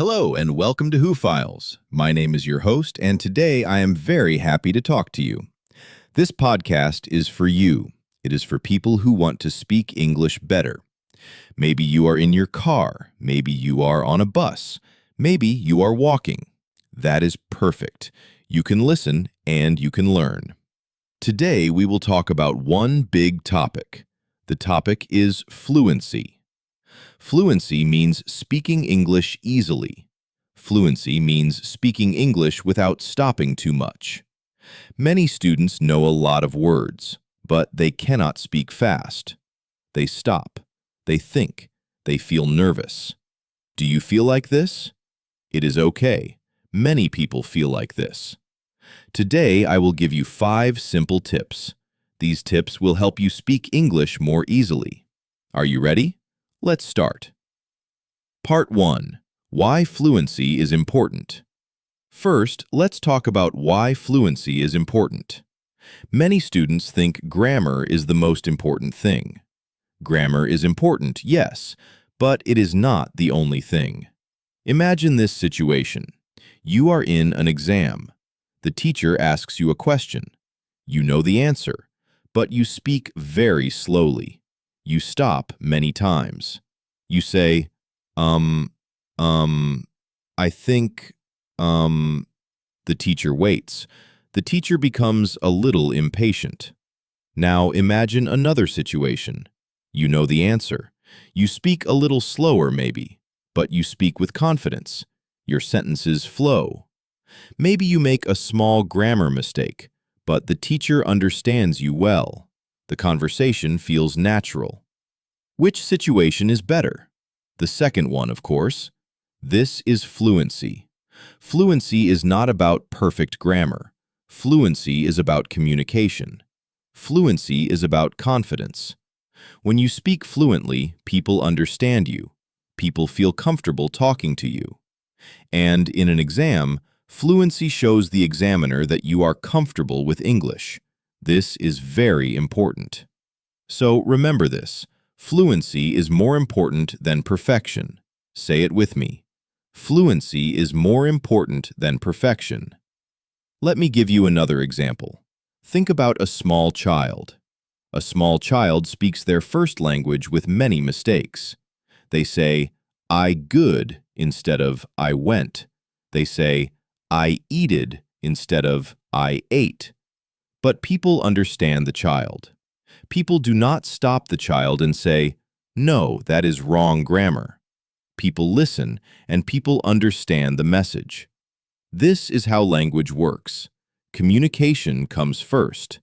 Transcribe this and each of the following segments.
Hello and welcome to Who Files. My name is your host, and today I am very happy to talk to you. This podcast is for you. It is for people who want to speak English better. Maybe you are in your car, maybe you are on a bus, maybe you are walking. That is perfect. You can listen and you can learn. Today we will talk about one big topic. The topic is fluency. Fluency means speaking English easily. Fluency means speaking English without stopping too much. Many students know a lot of words, but they cannot speak fast. They stop. They think. They feel nervous. Do you feel like this? It is okay. Many people feel like this. Today, I will give you 5 simple tips. These tips will help you speak English more easily. Are you ready? Let's start. Part 1. Why fluency is important. First, let's talk about why fluency is important. Many students think grammar is the most important thing. Grammar is important, yes, but it is not the only thing. Imagine this situation. You are in an exam. The teacher asks you a question. You know the answer, but you speak very slowly. You stop many times. You say, I think, The teacher waits. The teacher becomes a little impatient. Now imagine another situation. You know the answer. You speak a little slower maybe, but you speak with confidence. Your sentences flow. Maybe you make a small grammar mistake, but the teacher understands you well. The conversation feels natural. Which situation is better? The second one, of course. This is fluency. Fluency is not about perfect grammar. Fluency is about communication. Fluency is about confidence. When you speak fluently, people understand you. People feel comfortable talking to you. And in an exam, fluency shows the examiner that you are comfortable with English. This is very important. So remember this. Fluency is more important than perfection. Say it with me. Fluency is more important than perfection. Let me give you another example. Think about a small child. A small child speaks their first language with many mistakes. They say, I good instead of I went. They say, I eated instead of I ate. But people understand the child. People do not stop the child and say, no, that is wrong grammar. People listen, and people understand the message. This is how language works. Communication comes first.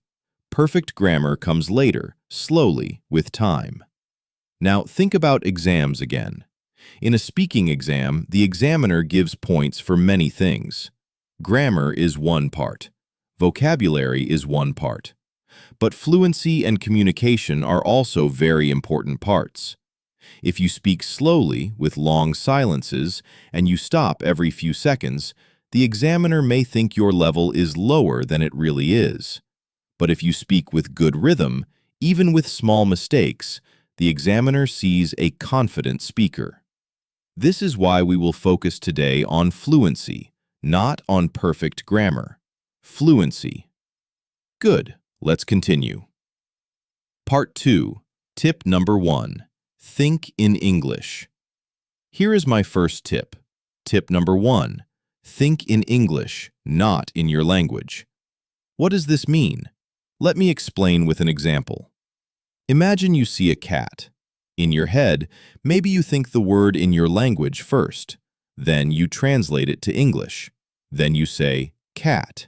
Perfect grammar comes later, slowly, with time. Now think about exams again. In a speaking exam, the examiner gives points for many things. Grammar is one part. Vocabulary is one part. But fluency and communication are also very important parts. If you speak slowly, with long silences, and you stop every few seconds, the examiner may think your level is lower than it really is. But if you speak with good rhythm, even with small mistakes, the examiner sees a confident speaker. This is why we will focus today on fluency, not on perfect grammar. Fluency. Good. Let's continue. Part 2. Tip number 1. Think in English. Here is my first tip. Tip number 1. Think in English, not in your language. What does this mean? Let me explain with an example. Imagine you see a cat. In your head, maybe you think the word in your language first. Then you translate it to English. Then you say, cat.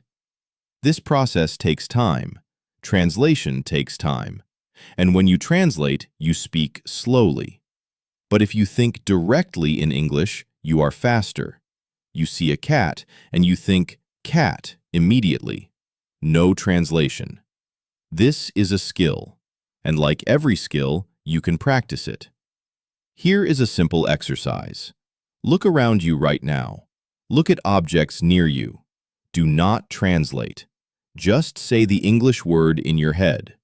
This process takes time. Translation takes time. And when you translate, you speak slowly. But if you think directly in English, you are faster. You see a cat, and you think cat immediately. No translation. This is a skill, and like every skill, you can practice it. Here is a simple exercise. Look around you right now. Look at objects near you. Do not translate. Just say the English word in your head.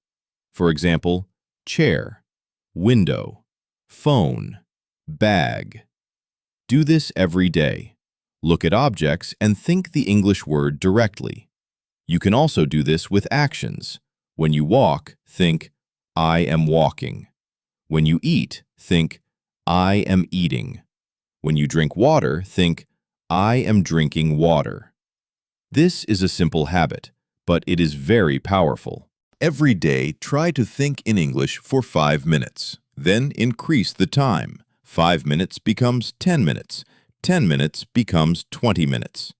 For example, chair, window, phone, bag. Do this every day. Look at objects and think the English word directly. You can also do this with actions. When you walk, think, I am walking. When you eat, think, I am eating. When you drink water, think, I am drinking water. This is a simple habit, but it is very powerful. Every day, try to think in English for 5 minutes. Then increase the time. 5 minutes becomes 10 minutes. 10 minutes becomes 20 minutes.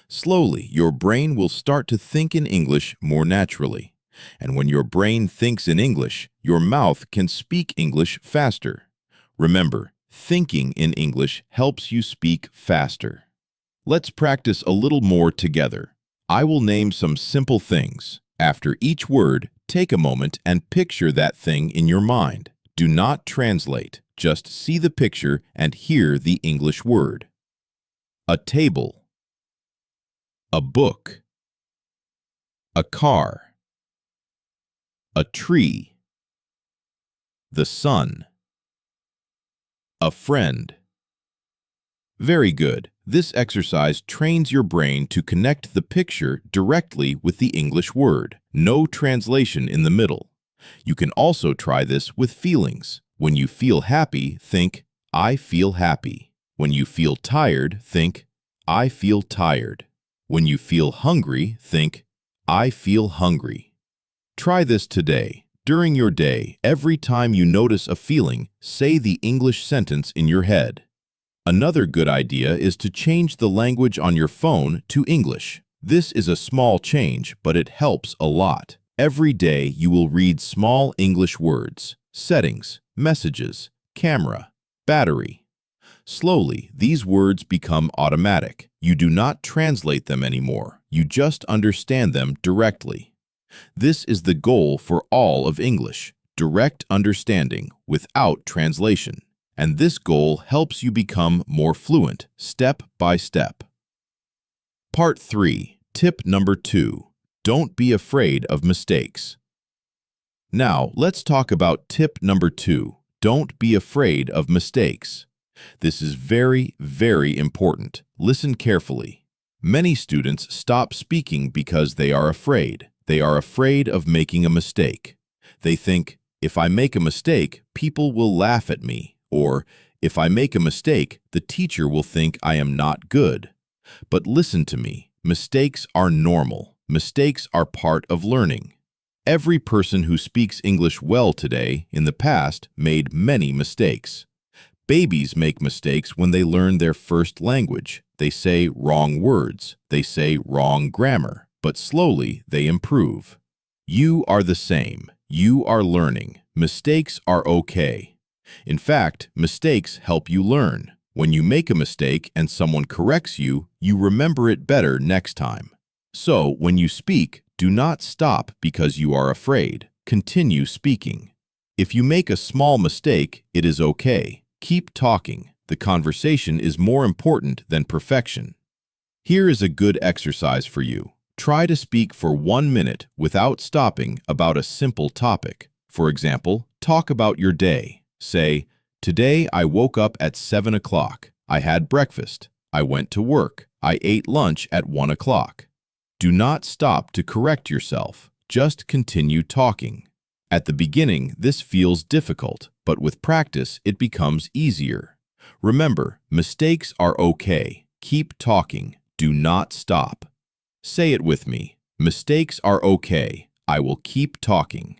Slowly, your brain will start to think in English more naturally. And when your brain thinks in English, your mouth can speak English faster. Remember, thinking in English helps you speak faster. Let's practice a little more together. I will name some simple things. After each word, take a moment and picture that thing in your mind. Do not translate. Just see the picture and hear the English word. A table. A book. A car. A tree. The sun. A friend. Very good. This exercise trains your brain to connect the picture directly with the English word. No translation in the middle. You can also try this with feelings. When you feel happy, think, I feel happy. When you feel tired, think, I feel tired. When you feel hungry, think, I feel hungry. Try this today. During your day, every time you notice a feeling, say the English sentence in your head. Another good idea is to change the language on your phone to English. This is a small change, but it helps a lot. Every day you will read small English words, settings, messages, camera, battery. Slowly, these words become automatic. You do not translate them anymore. You just understand them directly. This is the goal for all of English, direct understanding without translation. And this goal helps you become more fluent step by step. Part 3. Tip number 2. Don't be afraid of mistakes. Now, let's talk about tip number 2. Don't be afraid of mistakes. This is very, very important. Listen carefully. Many students stop speaking because they are afraid. They are afraid of making a mistake. They think, if I make a mistake, people will laugh at me. Or, if I make a mistake, the teacher will think I am not good. But listen to me, mistakes are normal. Mistakes are part of learning. Every person who speaks English well today, in the past, made many mistakes. Babies make mistakes when they learn their first language. They say wrong words. They say wrong grammar. But slowly, they improve. You are the same. You are learning. Mistakes are okay. In fact, mistakes help you learn. When you make a mistake and someone corrects you, you remember it better next time. So, when you speak, do not stop because you are afraid. Continue speaking. If you make a small mistake, it is okay. Keep talking. The conversation is more important than perfection. Here is a good exercise for you. Try to speak for 1 minute without stopping about a simple topic. For example, talk about your day. Say, today I woke up at 7 o'clock. I had breakfast. I went to work. I ate lunch at 1 o'clock. Do not stop to correct yourself. Just continue talking. At the beginning, this feels difficult, but with practice, it becomes easier. Remember, mistakes are okay. Keep talking. Do not stop. Say it with me. Mistakes are okay. I will keep talking.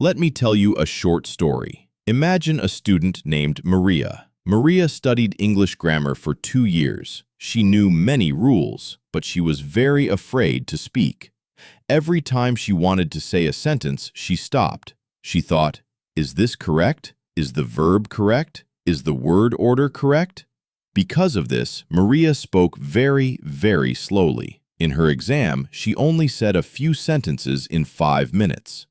Let me tell you a short story. Imagine a student named Maria. Maria studied English grammar for 2 years. She knew many rules, but she was very afraid to speak. Every time she wanted to say a sentence, she stopped. She thought, is this correct? Is the verb correct? Is the word order correct? Because of this, Maria spoke very, very slowly. In her exam, she only said a few sentences in 5 minutes.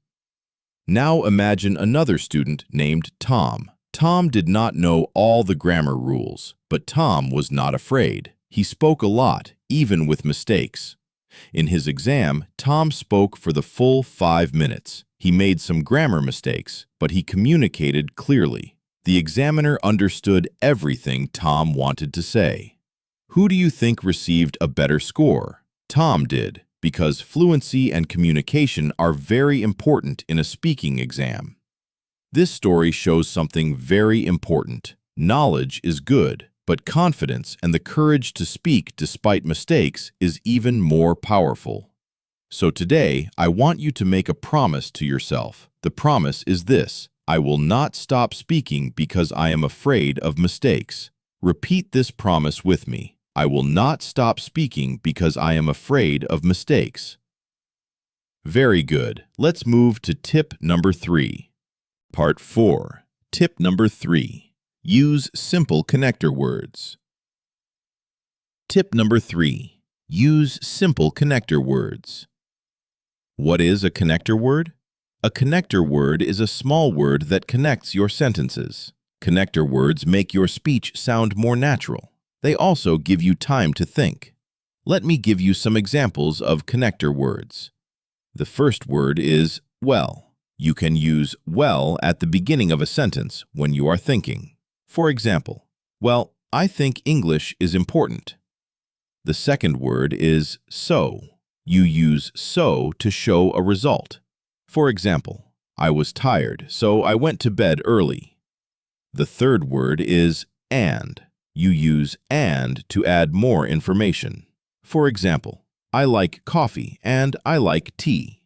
Now imagine another student named Tom. Tom did not know all the grammar rules, but Tom was not afraid. He spoke a lot, even with mistakes. In his exam, Tom spoke for the full 5 minutes. He made some grammar mistakes, but he communicated clearly. The examiner understood everything Tom wanted to say. Who do you think received a better score? Tom did, because fluency and communication are very important in a speaking exam. This story shows something very important. Knowledge is good, but confidence and the courage to speak despite mistakes is even more powerful. So today, I want you to make a promise to yourself. The promise is this: I will not stop speaking because I am afraid of mistakes. Repeat this promise with me. I will not stop speaking because I am afraid of mistakes. Very good. Let's move to tip number 3. Part 4. Tip number 3. Use simple connector words. Tip number 3. Use simple connector words. What is a connector word? A connector word is a small word that connects your sentences. Connector words make your speech sound more natural. They also give you time to think. Let me give you some examples of connector words. The first word is well. You can use well at the beginning of a sentence when you are thinking. For example, well, I think English is important. The second word is so. You use so to show a result. For example, I was tired, so I went to bed early. The third word is and. You use and to add more information. For example, I like coffee and I like tea.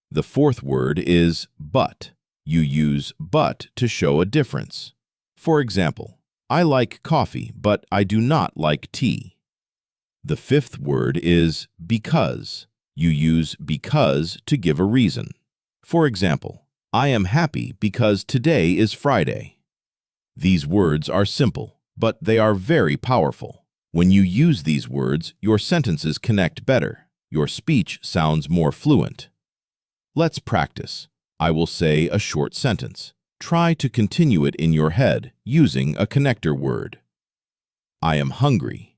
The fourth word is but. You use but to show a difference. For example, I like coffee, but I do not like tea. The fifth word is because. You use because to give a reason. For example, I am happy because today is Friday. These words are simple, but they are very powerful. When you use these words, your sentences connect better. Your speech sounds more fluent. Let's practice. I will say a short sentence. Try to continue it in your head using a connector word. I am hungry.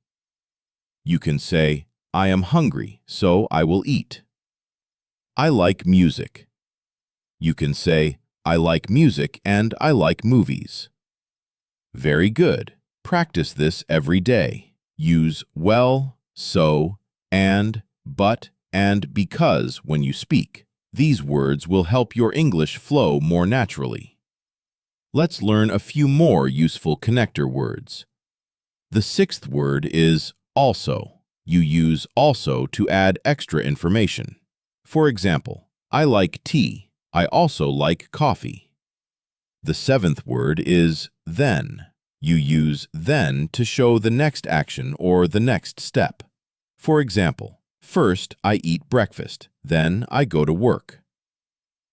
You can say, I am hungry, so I will eat. I like music. You can say, I like music and I like movies. Very good. Practice this every day. Use well, so, and, but, and because when you speak. These words will help your English flow more naturally. Let's learn a few more useful connector words. The sixth word is also. You use also to add extra information. For example, I like tea. I also like coffee. The seventh word is then. You use then to show the next action or the next step. For example, first I eat breakfast, then I go to work.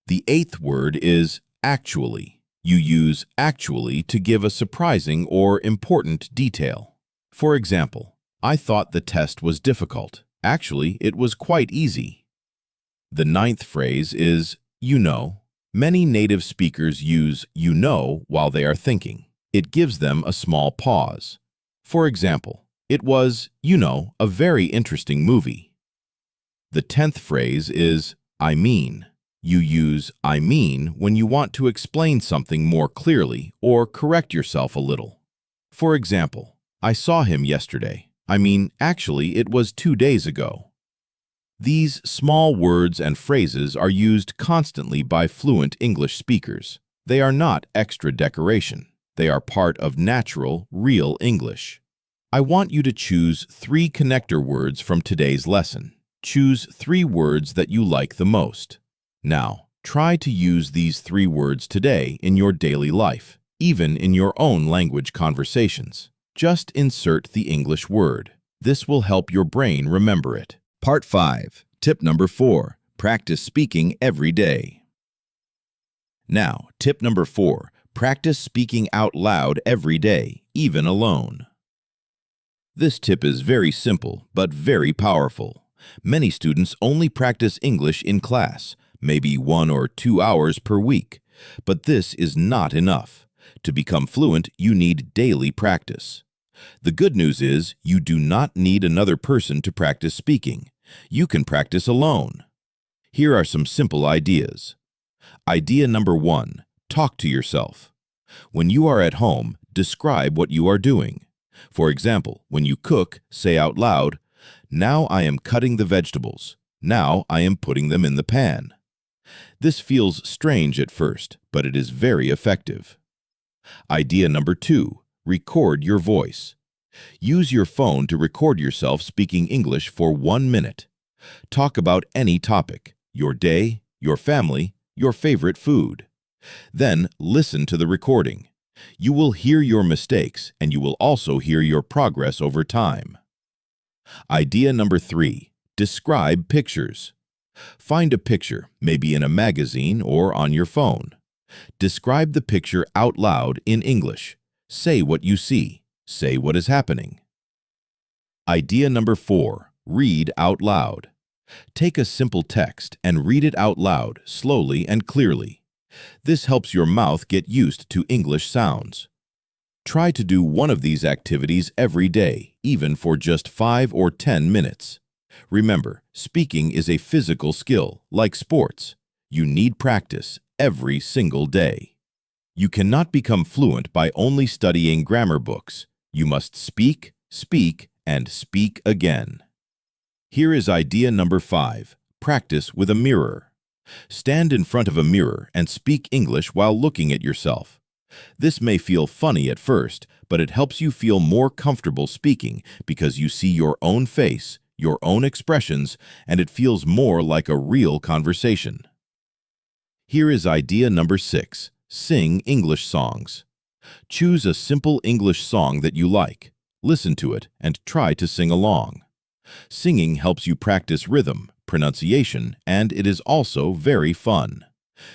The eighth word is actually. You use actually to give a surprising or important detail. For example, I thought the test was difficult. Actually, it was quite easy. The ninth phrase is you know. Many native speakers use you know while they are thinking. It gives them a small pause. For example, it was, you know, a very interesting movie. The 10th phrase is I mean. You use I mean when you want to explain something more clearly or correct yourself a little. For example, I saw him yesterday. I mean, actually, it was 2 days ago. These small words and phrases are used constantly by fluent English speakers. They are not extra decoration. They are part of natural, real English. I want you to choose 3 connector words from today's lesson. Choose 3 words that you like the most. Now, try to use these 3 words today in your daily life, even in your own language conversations. Just insert the English word. This will help your brain remember it. Part 5. Tip number 4. Practice speaking every day. Now, tip number 4. Practice speaking out loud every day, even alone. This tip is very simple, but very powerful. Many students only practice English in class, maybe 1 or 2 hours per week. But this is not enough. To become fluent, you need daily practice. The good news is you do not need another person to practice speaking. You can practice alone. Here are some simple ideas. Idea number 1. Talk to yourself. When you are at home, describe what you are doing. For example, when you cook, say out loud, "Now I am cutting the vegetables. Now I am putting them in the pan." This feels strange at first, but it is very effective. Idea number 2, record your voice. Use your phone to record yourself speaking English for 1 minute. Talk about any topic, your day, your family, your favorite food. Then listen to the recording. You will hear your mistakes, and you will also hear your progress over time. Idea number 3, describe pictures. Find a picture, maybe in a magazine or on your phone. Describe the picture out loud in English. Say what you see. Say what is happening. Idea number 4, read out loud. Take a simple text and read it out loud, slowly and clearly. This helps your mouth get used to English sounds. Try to do one of these activities every day, even for just 5 or 10 minutes. Remember, speaking is a physical skill, like sports. You need practice every single day. You cannot become fluent by only studying grammar books. You must speak, speak, and speak again. Here is idea number 5, practice with a mirror. Stand in front of a mirror and speak English while looking at yourself. This may feel funny at first, but it helps you feel more comfortable speaking because you see your own face, your own expressions, and it feels more like a real conversation. Here is idea number 6, sing English songs. Choose a simple English song that you like. Listen to it and try to sing along. Singing helps you practice rhythm, pronunciation, and it is also very fun.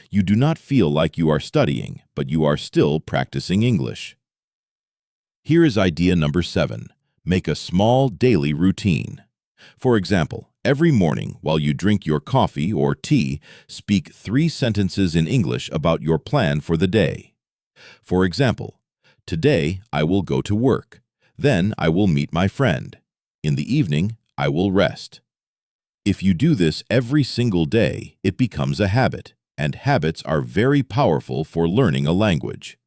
You do not feel like you are studying, but you are still practicing English. Here is idea number 7, make a small daily routine. For example, every morning while you drink your coffee or tea, speak 3 sentences in English about your plan for the day. For example, today I will go to work. Then I will meet my friend. In the evening, I will rest. If you do this every single day, it becomes a habit, and habits are very powerful for learning a language.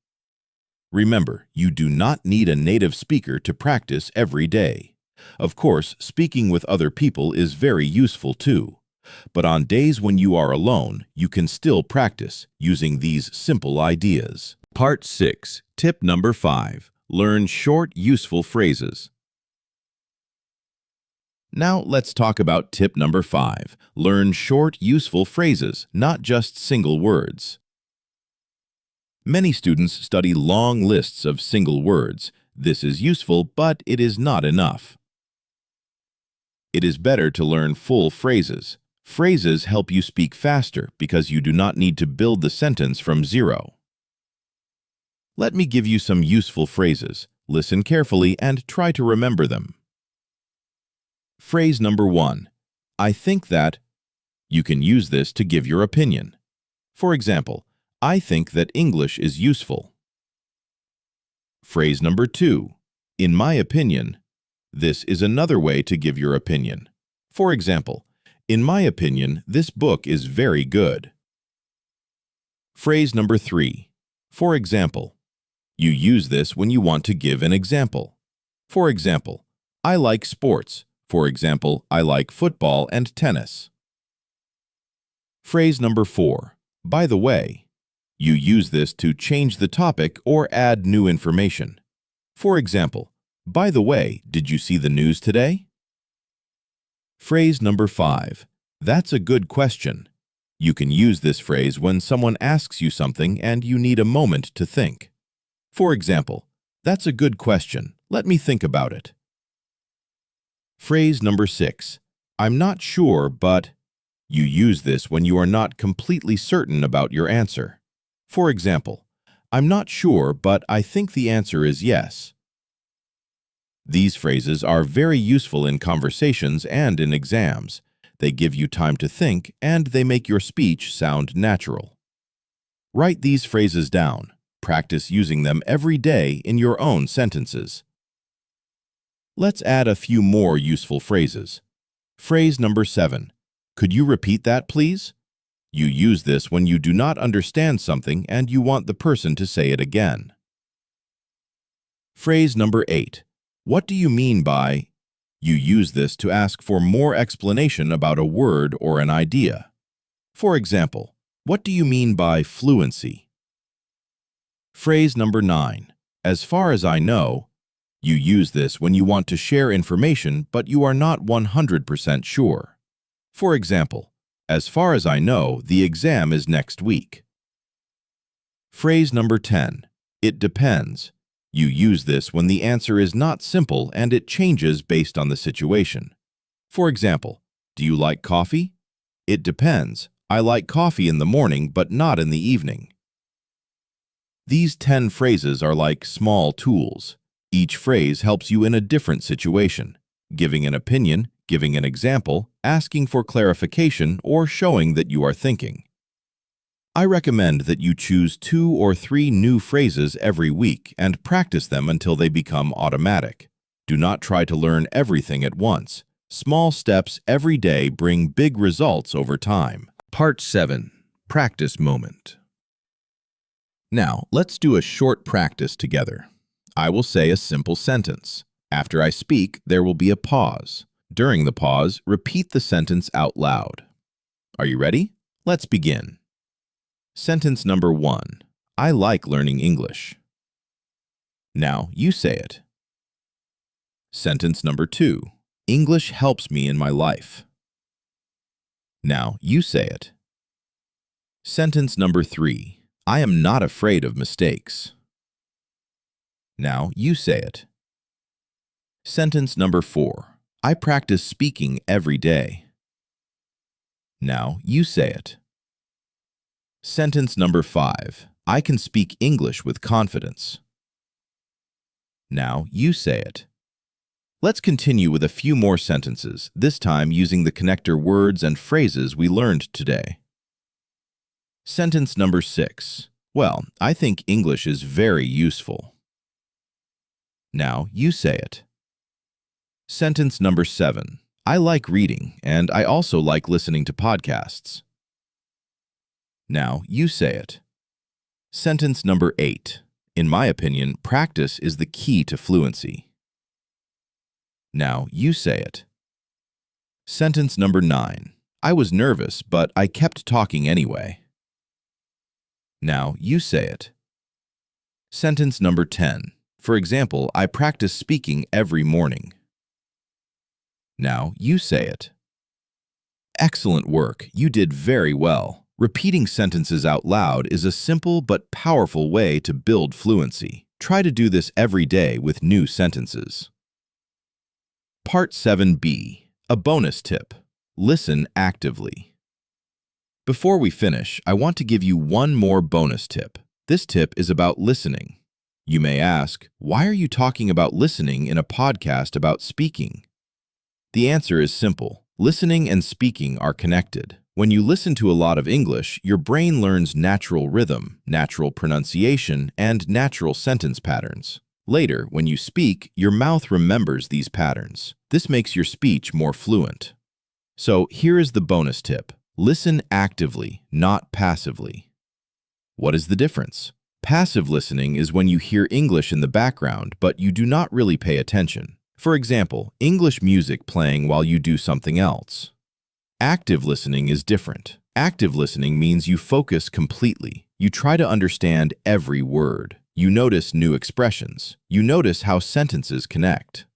Remember, you do not need a native speaker to practice every day. Of course, speaking with other people is very useful too. But on days when you are alone, you can still practice using these simple ideas. Part 6, tip number 5, learn short, useful phrases. Now let's talk about tip number 5, learn short, useful phrases, not just single words. Many students study long lists of single words. This is useful, but it is not enough. It is better to learn full phrases. Phrases help you speak faster because you do not need to build the sentence from zero. Let me give you some useful phrases. Listen carefully and try to remember them. Phrase number 1, I think that. You can use this to give your opinion. For example, I think that English is useful. Phrase number 2, in my opinion. This is another way to give your opinion. For example, in my opinion, this book is very good. Phrase number 3, for example. You use this when you want to give an example. For example, I like sports. For example, I like football and tennis. Phrase number 4, by the way. You use this to change the topic or add new information. For example, by the way, did you see the news today? Phrase number 5, that's a good question. You can use this phrase when someone asks you something and you need a moment to think. For example, that's a good question. Let me think about it. Phrase number 6, I'm not sure, but. You use this when you are not completely certain about your answer. For example, I'm not sure, but I think the answer is yes. These phrases are very useful in conversations and in exams. They give you time to think, and they make your speech sound natural. Write these phrases down. Practice using them every day in your own sentences. Let's add a few more useful phrases. Phrase number 7. Could you repeat that, please? You use this when you do not understand something and you want the person to say it again. Phrase number 8. What do you mean by? You use this to ask for more explanation about a word or an idea. For example, what do you mean by fluency? Phrase number 9. As far as I know. You use this when you want to share information but you are not 100% sure. For example, as far as I know, the exam is next week. Phrase number 10. It depends. You use this when the answer is not simple and it changes based on the situation. For example, do you like coffee? It depends. I like coffee in the morning but not in the evening. These 10 phrases are like small tools. Each phrase helps you in a different situation, giving an opinion, giving an example, asking for clarification, or showing that you are thinking. I recommend that you choose 2 or 3 new phrases every week and practice them until they become automatic. Do not try to learn everything at once. Small steps every day bring big results over time. Part 7. Practice moment. Now, let's do a short practice together. I will say a simple sentence. After I speak, there will be a pause. During the pause, repeat the sentence out loud. Are you ready? Let's begin. Sentence number 1. I like learning English. Now you say it. Sentence number 2. English helps me in my life. Now you say it. Sentence number 3. I am not afraid of mistakes. Now you say it. Sentence number 4. I practice speaking every day. Now you say it. Sentence number 5. I can speak English with confidence. Now you say it. Let's continue with a few more sentences, this time using the connector words and phrases we learned today. Sentence number 6. Well, I think English is very useful. Now you say it. Sentence number 7. I like reading, and I also like listening to podcasts. Now you say it. Sentence number 8. In my opinion, practice is the key to fluency. Now you say it. Sentence number 9. I was nervous, but I kept talking anyway. Now you say it. Sentence number 10. For example, I practice speaking every morning. Now you say it. Excellent work. You did very well. Repeating sentences out loud is a simple but powerful way to build fluency. Try to do this every day with new sentences. Part 7b. A bonus tip. Listen actively. Before we finish, I want to give you one more bonus tip. This tip is about listening. You may ask, why are you talking about listening in a podcast about speaking? The answer is simple. Listening and speaking are connected. When you listen to a lot of English, your brain learns natural rhythm, natural pronunciation, and natural sentence patterns. Later, when you speak, your mouth remembers these patterns. This makes your speech more fluent. So here is the bonus tip. Listen actively, not passively. What is the difference? Passive listening is when you hear English in the background, but you do not really pay attention. For example, English music playing while you do something else. Active listening is different. Active listening means you focus completely. You try to understand every word. You notice new expressions. You notice how sentences connect.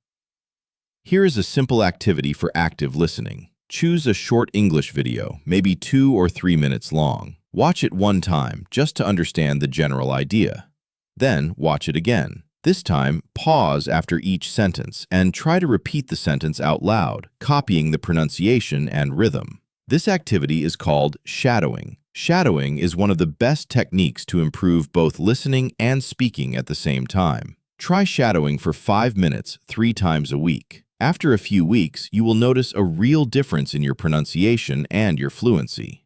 Here is a simple activity for active listening. Choose a short English video, maybe 2 or 3 minutes long. Watch it one time just to understand the general idea. Then watch it again. This time, pause after each sentence and try to repeat the sentence out loud, copying the pronunciation and rhythm. This activity is called shadowing. Shadowing is one of the best techniques to improve both listening and speaking at the same time. Try shadowing for 5 minutes 3 times a week. After a few weeks, you will notice a real difference in your pronunciation and your fluency.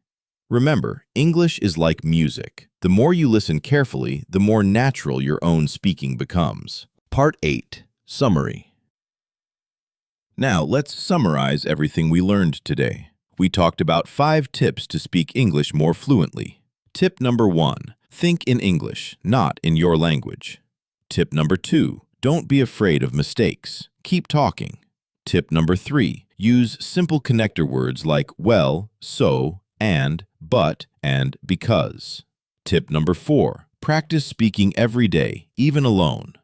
Remember, English is like music. The more you listen carefully, the more natural your own speaking becomes. Part 8. Summary. Now, let's summarize everything we learned today. we talked about 5 tips to speak English more fluently. Tip number 1, think in English, not in your language. Tip number 2, don't be afraid of mistakes. Keep talking. Tip number 3, use simple connector words like well, so, and, but, and because. Tip number 4, practice speaking every day, even alone.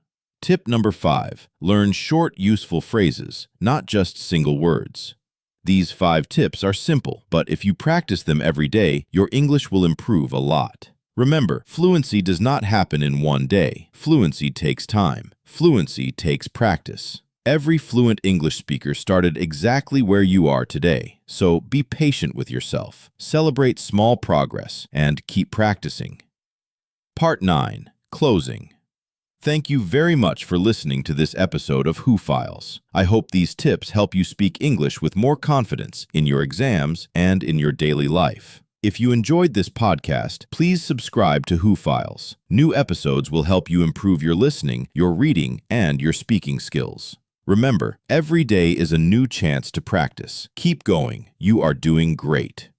Tip number 5, learn short, useful phrases, not just single words. These 5 tips are simple, but if you practice them every day, your English will improve a lot. Remember, fluency does not happen in one day. Fluency takes time. Fluency takes practice. Every fluent English speaker started exactly where you are today, so be patient with yourself, celebrate small progress, and keep practicing. Part 9. Closing. Thank you very much for listening to this episode of Who Files. I hope these tips help you speak English with more confidence in your exams and in your daily life. If you enjoyed this podcast, please subscribe to Who Files. New episodes will help you improve your listening, your reading, and your speaking skills. Remember, every day is a new chance to practice. Keep going. You are doing great.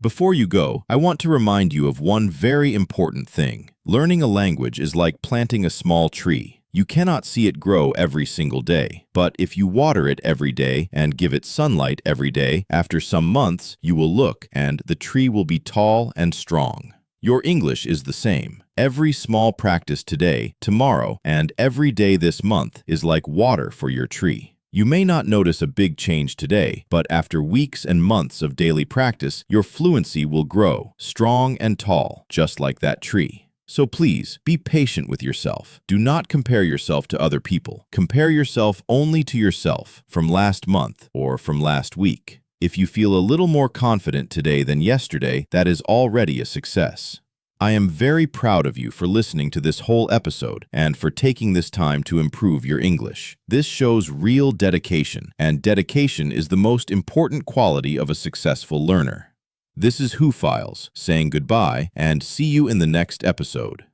Before you go, I want to remind you of one very important thing. Learning a language is like planting a small tree. You cannot see it grow every single day, but if you water it every day and give it sunlight every day, after some months, you will look and the tree will be tall and strong. Your English is the same. Every small practice today, tomorrow, and every day this month is like water for your tree. You may not notice a big change today, but after weeks and months of daily practice, your fluency will grow, strong and tall, just like that tree. So please, be patient with yourself. Do not compare yourself to other people. Compare yourself only to yourself from last month or from last week. If you feel a little more confident today than yesterday, that is already a success. I am very proud of you for listening to this whole episode and for taking this time to improve your English. This shows real dedication, and dedication is the most important quality of a successful learner. This is Who Files, saying goodbye and see you in the next episode.